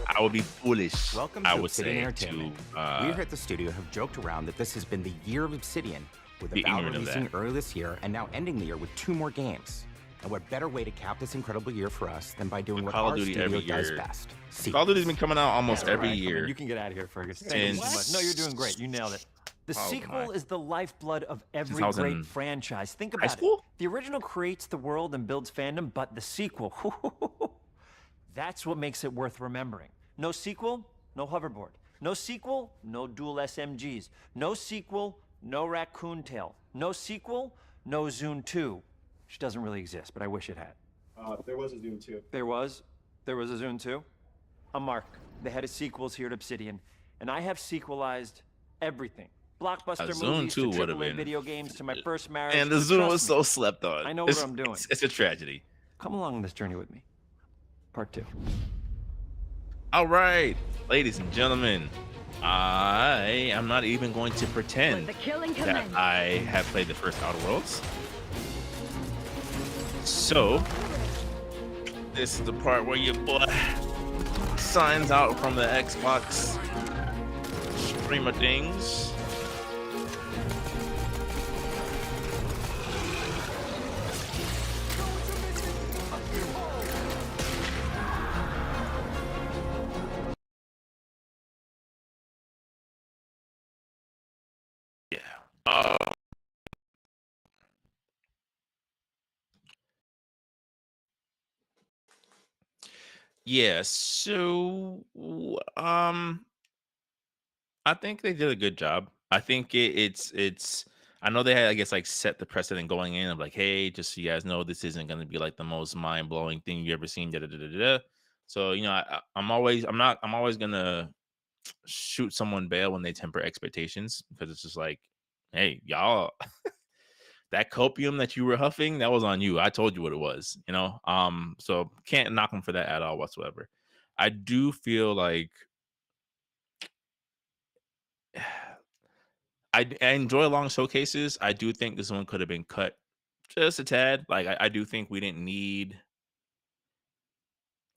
I would be foolish. Welcome I to would Obsidian say Entertainment. to We here at the studio have joked around that this has been the year of Obsidian, with be Avowed ignorant of releasing that. early this year and now ending the year with 2 more games. And what better way to cap this incredible year for us than by doing what Call of our Duty studio every does year. best? Call of Duty's been coming out almost Yeah, every right. Come on, year. you can get out of here, Fergus. Since- Thank you so much. No, you're doing great. You nailed it. The Oh, sequel my. is the lifeblood of every 2000 great franchise. Think high about school? it. The original creates the world and builds fandom, but the sequel, that's what makes it worth remembering. No sequel, no hoverboard. No sequel, no dual SMGs. No sequel, no raccoon tail. No sequel, no Zune 2. Which doesn't really exist, but I wish it had. There was a Zoom too. There was a Zune 2? I'm Mark, the head of sequels here at Obsidian, and I have sequelized everything. Blockbuster A Zune movies to 2 would've AAA been- video games to my first marriage. And the but Zoom trust was me, so slept on. I know It's- what I'm doing. It's a tragedy. Come along on this journey with me. Part 2. All right, ladies and gentlemen, I am not even going to pretend The killing that commences. I have played the first Outer Worlds. So, this is the part where your boy signs out from the Xbox streamer things. Yeah. Yeah, so I think they did a good job. I think it's I know they had I guess like set the precedent going in of like, hey, just so you guys know, this isn't gonna be like the most mind blowing thing you ever seen. Da, da, da, da, da. So I'm always gonna shoot someone bail when they temper expectations because it's just like, hey, y'all, that copium that you were huffing, that was on you. I told you what it was, you know. So can't knock them for that at all whatsoever. I do feel like I enjoy long showcases. I do think this one could have been cut just a tad. Like I do think we didn't need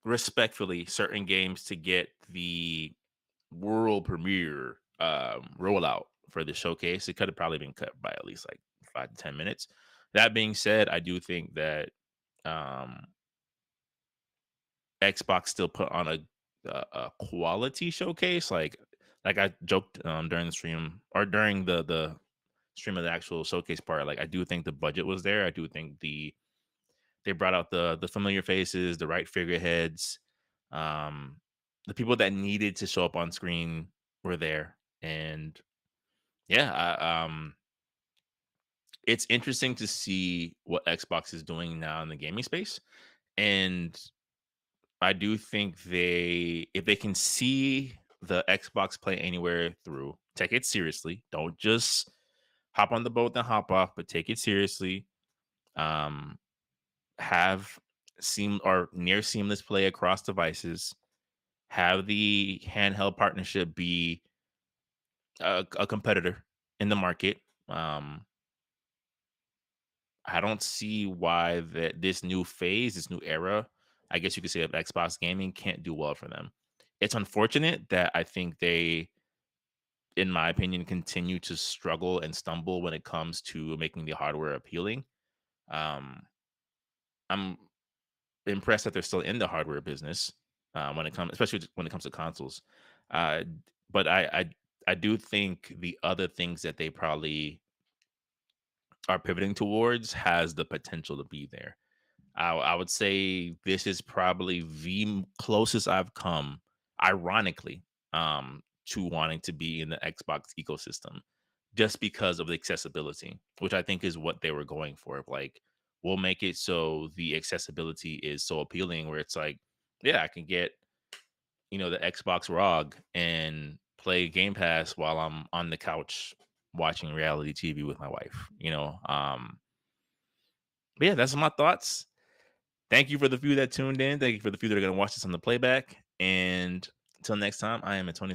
respectfully certain games to get the world premiere rollout for the showcase. It could have probably been cut by at least like 5 to 10 minutes. That being said, I do think that um Xbox still put on a quality showcase. Like I joked during the stream or during the stream of the actual showcase part. Like I do think the budget was there. I do think they brought out the familiar faces, the right figureheads, um, the people that needed to show up on screen were there, and yeah, it's interesting to see what Xbox is doing now in the gaming space, and I do think if they can see the Xbox Play Anywhere through, take it seriously. Don't just hop on the boat and hop off, but take it seriously. Um, have near seamless play across devices. Have the handheld partnership be a competitor in the market. Um, I don't see why that this new phase, this new era, I guess you could say of Xbox gaming can't do well for them. It's unfortunate that I think they, in my opinion, continue to struggle and stumble when it comes to making the hardware appealing. Um, I'm impressed that they're still in the hardware business when it comes, especially when it comes to consoles. Uh, but I do think the other things that they probably are pivoting towards has the potential to be there. I would say this is probably the closest I've come, ironically, to wanting to be in the Xbox ecosystem, just because of the accessibility, which I think is what they were going for. Like, we'll make it so the accessibility is so appealing, where it's like, yeah, I can get the Xbox ROG and play Game Pass while I'm on the couch watching reality TV with my wife. But yeah, that's my thoughts. Thank you for the few that tuned in. Thank you for the few that are going to watch this on the playback. And until next time, I am Antonio